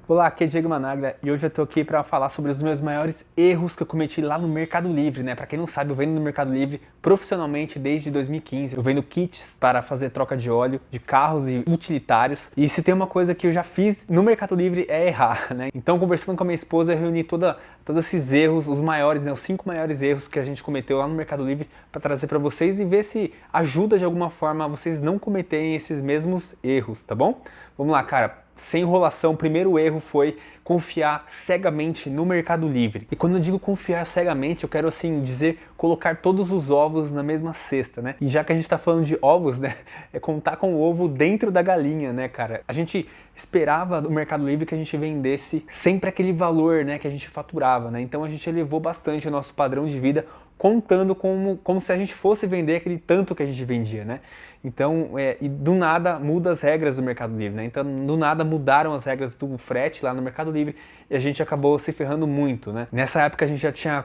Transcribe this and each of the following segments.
Olá, aqui é Diego Managlia e hoje eu tô aqui para falar sobre os meus maiores erros que eu cometi lá no Mercado Livre, né? Para quem não sabe, eu vendo no Mercado Livre profissionalmente desde 2015. Eu vendo kits para fazer troca de óleo de carros e utilitários. E se tem uma coisa que eu já fiz no Mercado Livre é errar, né? Então, conversando com a minha esposa, eu reuni todos esses erros, os maiores, né? Os 5 maiores erros que a gente cometeu lá no Mercado Livre para trazer para vocês e ver se ajuda de alguma forma a vocês não cometerem esses mesmos erros, tá bom? Vamos lá, cara. Sem enrolação, o primeiro erro foi confiar cegamente no Mercado Livre. E quando eu digo confiar cegamente, eu quero assim dizer colocar todos os ovos na mesma cesta, né? E já que a gente tá falando de ovos, né? É contar com o ovo dentro da galinha, né, cara? A gente esperava do Mercado Livre que a gente vendesse sempre aquele valor, né, que a gente faturava, né? Então a gente elevou bastante o nosso padrão de vida contando como se a gente fosse vender aquele tanto que a gente vendia, né? Então, e do nada muda as regras do Mercado Livre, né? Então, do nada mudaram as regras do frete lá no Mercado Livre e a gente acabou se ferrando muito, né? Nessa época a gente já tinha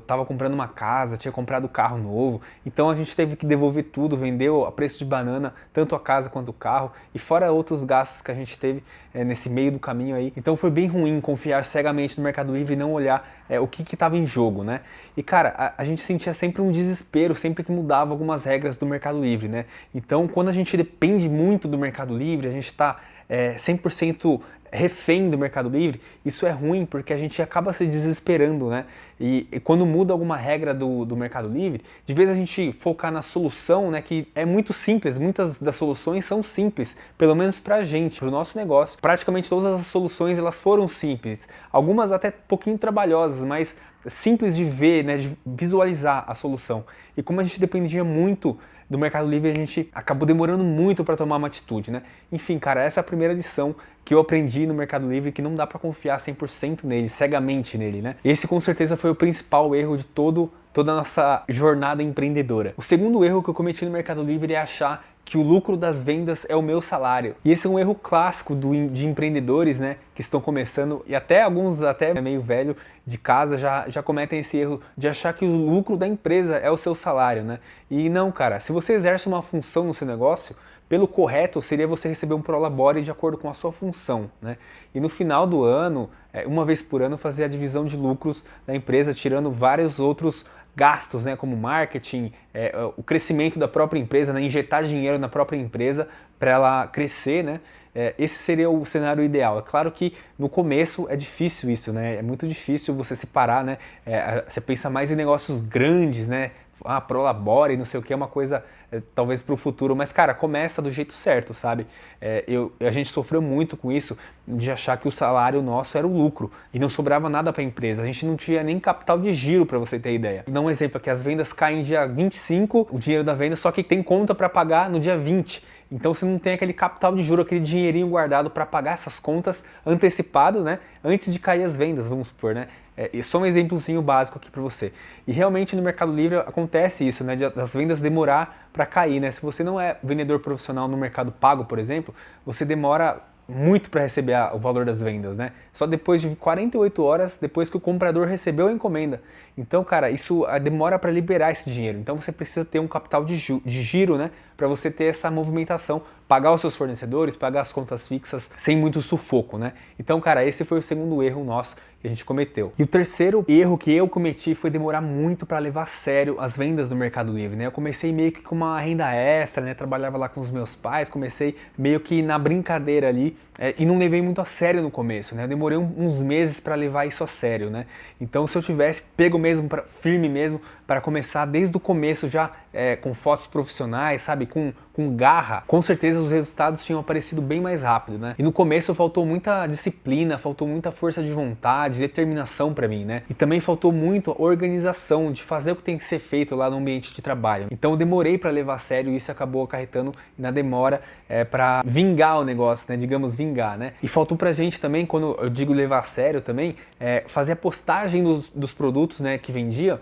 tava comprando uma casa, tinha comprado carro novo, então a gente teve que devolver tudo, vendeu a preço de banana, tanto a casa quanto o carro, e fora outros gastos que a gente teve nesse meio do caminho aí. Então foi bem ruim confiar cegamente no Mercado Livre e não olhar o que estava em jogo, né? E cara, a gente sentia sempre um desespero, sempre que mudava algumas regras do Mercado Livre, né? Então quando a gente depende muito do Mercado Livre, a gente está 100% refém do Mercado Livre, isso é ruim porque a gente acaba se desesperando, né? E quando muda alguma regra do Mercado Livre, de vez a gente focar na solução, né, que é muito simples, muitas das soluções são simples, pelo menos pra gente, pro nosso negócio. Praticamente todas as soluções elas foram simples, algumas até um pouquinho trabalhosas, mas simples de ver, né, de visualizar a solução. E como a gente dependia muito do Mercado Livre, a gente acabou demorando muito para tomar uma atitude, né? Enfim, cara, essa é a primeira lição que eu aprendi no Mercado Livre, que não dá para confiar 100% nele, cegamente nele, né? Esse com certeza foi o principal erro de toda a nossa jornada empreendedora. O segundo erro que eu cometi no Mercado Livre é achar que o lucro das vendas é o meu salário. E esse é um erro clássico de empreendedores, né, que estão começando, e até alguns meio velho de casa já cometem esse erro de achar que o lucro da empresa é o seu salário, né? E não, cara, se você exerce uma função no seu negócio, pelo correto seria você receber um prolabore de acordo com a sua função, né? E no final do ano, uma vez por ano, fazer a divisão de lucros da empresa, tirando vários outros gastos, né, como marketing, o crescimento da própria empresa, né, injetar dinheiro na própria empresa para ela crescer, né? Esse seria o cenário ideal. É claro que no começo é difícil isso, né? É muito difícil você separar, né? Você pensa mais em negócios grandes, né? Prolabore, não sei o que, é uma coisa talvez para o futuro, mas cara, começa do jeito certo, sabe? A gente sofreu muito com isso, de achar que o salário nosso era o lucro e não sobrava nada para a empresa, a gente não tinha nem capital de giro, para você ter ideia. Vou dar um exemplo aqui, as vendas caem dia 25, o dinheiro da venda, só que tem conta para pagar no dia 20. Então você não tem aquele capital de juro, aquele dinheirinho guardado para pagar essas contas antecipado, né? Antes de cair as vendas, vamos supor, né? Só um exemplozinho básico aqui para você. E realmente no Mercado Livre acontece isso, né? Das vendas demorar para cair, né? Se você não é vendedor profissional no Mercado Pago, por exemplo, você demora muito para receber o valor das vendas, né? Só depois de 48 horas, depois que o comprador recebeu a encomenda. Então, cara, isso demora para liberar esse dinheiro. Então você precisa ter um capital de giro, né? Para você ter essa movimentação, pagar os seus fornecedores, pagar as contas fixas sem muito sufoco, né? Então, cara, esse foi o segundo erro nosso que a gente cometeu. E o terceiro erro que eu cometi foi demorar muito para levar a sério as vendas do Mercado Livre, né? Eu comecei meio que com uma renda extra, né? Trabalhava lá com os meus pais, comecei meio que na brincadeira ali e não levei muito a sério no começo, né? Eu demorei uns meses para levar isso a sério, né? Então, se eu tivesse pego mesmo, firme mesmo, para começar desde o começo já com fotos profissionais, sabe? Com garra, com certeza os resultados tinham aparecido bem mais rápido, né? E no começo faltou muita disciplina, faltou muita força de vontade, determinação para mim, né? E também faltou muito organização de fazer o que tem que ser feito lá no ambiente de trabalho. Então eu demorei para levar a sério e isso acabou acarretando na demora para vingar o negócio, né? Digamos vingar, né? E faltou pra gente também, quando eu digo levar a sério também, fazer a postagem dos produtos, né, que vendia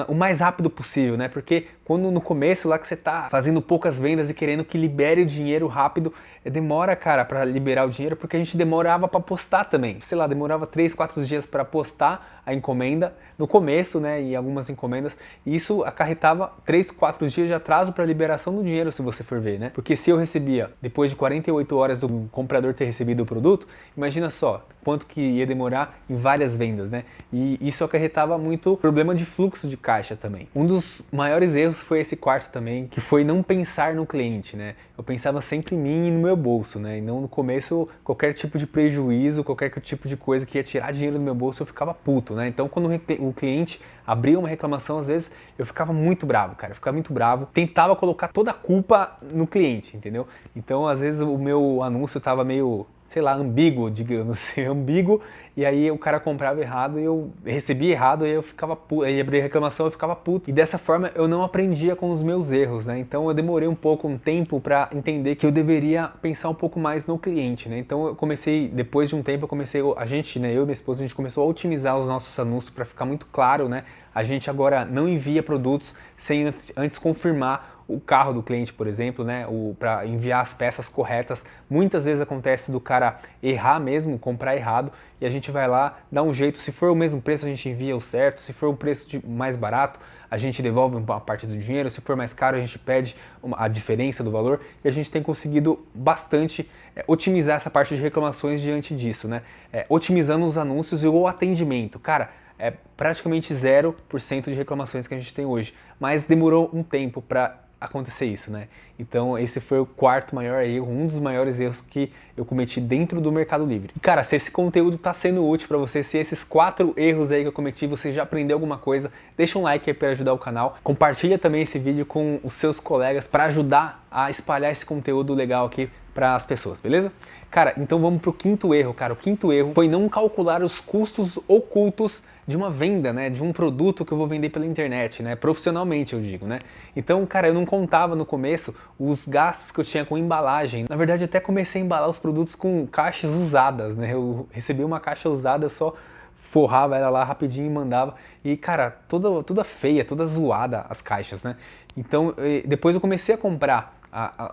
o mais rápido possível, né? Porque quando no começo lá que você tá fazendo poucas vendas e querendo que libere o dinheiro rápido, demora, cara, para liberar o dinheiro, porque a gente demorava para postar também. Sei lá, demorava 3, 4 dias para postar a encomenda no começo, né, em algumas encomendas, e isso acarretava 3, 4 dias de atraso para liberação do dinheiro, se você for ver, né? Porque se eu recebia depois de 48 horas do comprador ter recebido o produto, imagina só quanto que ia demorar em várias vendas, né? E isso acarretava muito problema de fluxo de caixa também. Um dos maiores erros foi esse quarto também, que foi não pensar no cliente, né? Eu pensava sempre em mim e no meu bolso, né? E não no começo, qualquer tipo de prejuízo, qualquer tipo de coisa que ia tirar dinheiro do meu bolso, eu ficava puto, né? Então quando o cliente abria uma reclamação, às vezes eu ficava muito bravo, cara, eu ficava muito bravo, tentava colocar toda a culpa no cliente, entendeu? Então às vezes o meu anúncio tava meio, sei lá, ambíguo, digamos assim, ambíguo, e aí o cara comprava errado e eu recebia errado e eu ficava puto, aí abria reclamação eu ficava puto. E dessa forma eu não aprendia com os meus erros, né? Então eu demorei um tempo para entender que eu deveria pensar um pouco mais no cliente, né? Então eu comecei, depois de um tempo a gente, né, eu e minha esposa, a gente começou a otimizar os nossos anúncios para ficar muito claro, né? A gente agora não envia produtos sem antes confirmar o carro do cliente, por exemplo, né, para enviar as peças corretas. Muitas vezes acontece do cara errar mesmo, comprar errado, e a gente vai lá, dá um jeito. Se for o mesmo preço, a gente envia o certo. Se for um preço mais barato, a gente devolve uma parte do dinheiro. Se for mais caro, a gente pede a diferença do valor, e a gente tem conseguido bastante otimizar essa parte de reclamações diante disso, né? Otimizando os anúncios e o atendimento. Cara, é praticamente 0% de reclamações que a gente tem hoje, mas demorou um tempo para acontecer isso, né? Então esse foi o quarto maior erro, um dos maiores erros que eu cometi dentro do Mercado Livre. E, cara, se esse conteúdo tá sendo útil para você, se esses 4 erros aí que eu cometi, você já aprendeu alguma coisa, deixa um like aí para ajudar o canal. Compartilha também esse vídeo com os seus colegas para ajudar a espalhar esse conteúdo legal aqui para as pessoas, beleza? Cara, então vamos pro quinto erro, cara. O quinto erro foi não calcular os custos ocultos de uma venda, né, de um produto que eu vou vender pela internet, né, profissionalmente eu digo, né. Então, cara, eu não contava no começo os gastos que eu tinha com embalagem. Na verdade, até comecei a embalar os produtos com caixas usadas, né. Eu recebi uma caixa usada, eu só forrava ela lá rapidinho e mandava. E, cara, toda feia, toda zoada as caixas, né. Então, depois eu comecei a comprar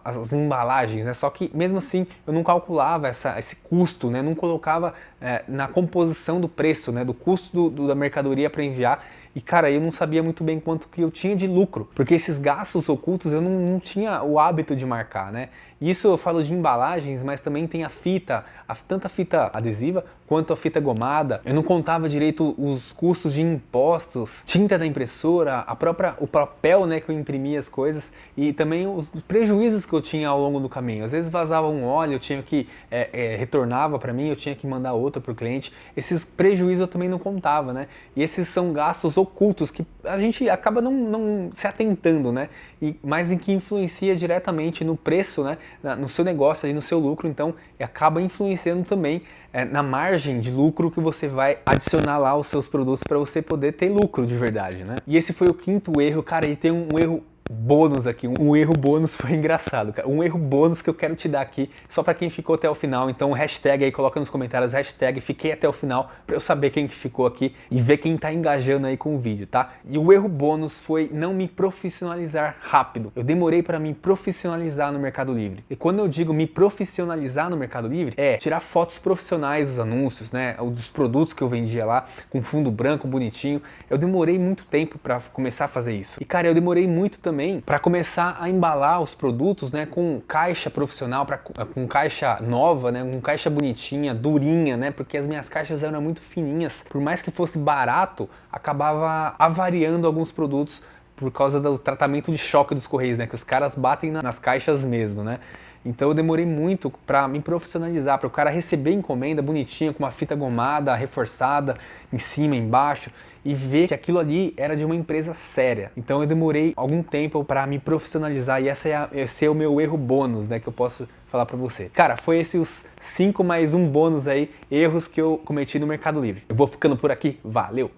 as embalagens, né? Só que mesmo assim eu não calculava esse custo, né? Não colocava na composição do preço, né? Do custo da mercadoria para enviar. E, cara, eu não sabia muito bem quanto que eu tinha de lucro, porque esses gastos ocultos eu não tinha o hábito de marcar, né? Isso eu falo de embalagens, mas também tem a fita, tanto a fita adesiva quanto a fita gomada. Eu não contava direito os custos de impostos, tinta da impressora, o papel, né, que eu imprimia as coisas, e também os prejuízos que eu tinha ao longo do caminho. Às vezes vazava um óleo, eu tinha que retornava para mim, eu tinha que mandar outro para o cliente. Esses prejuízos eu também não contava, né? E esses são gastos ocultos que a gente acaba não se atentando, né? Mas em que influencia diretamente no preço, né? No seu negócio, no seu lucro, então acaba influenciando também na margem de lucro que você vai adicionar lá os seus produtos para você poder ter lucro de verdade, né? E esse foi o quinto erro, cara, e tem um erro bônus aqui, um erro bônus foi engraçado, cara. Um erro bônus que eu quero te dar aqui, só para quem ficou até o final. Então hashtag aí, coloca nos comentários, hashtag fiquei até o final, para eu saber quem que ficou aqui e ver quem tá engajando aí com o vídeo, tá? E o erro bônus foi não me profissionalizar rápido. Eu demorei para me profissionalizar no Mercado Livre. E quando eu digo me profissionalizar no Mercado Livre, é tirar fotos profissionais dos anúncios, né, dos produtos que eu vendia lá, com fundo branco, bonitinho. Eu demorei muito tempo para começar a fazer isso. E, cara, eu demorei muito também para começar a embalar os produtos, né, com caixa profissional, com caixa nova, né, com caixa bonitinha, durinha, né, porque as minhas caixas eram muito fininhas. Por mais que fosse barato, acabava avariando alguns produtos por causa do tratamento de choque dos correios, né, que os caras batem nas caixas mesmo, né. Então eu demorei muito para me profissionalizar, para o cara receber encomenda bonitinha, com uma fita gomada, reforçada, em cima, embaixo, e ver que aquilo ali era de uma empresa séria. Então eu demorei algum tempo para me profissionalizar, e esse é o meu erro bônus, né, que eu posso falar para você. Cara, foi esses os 5 mais um bônus aí, erros que eu cometi no Mercado Livre. Eu vou ficando por aqui, valeu!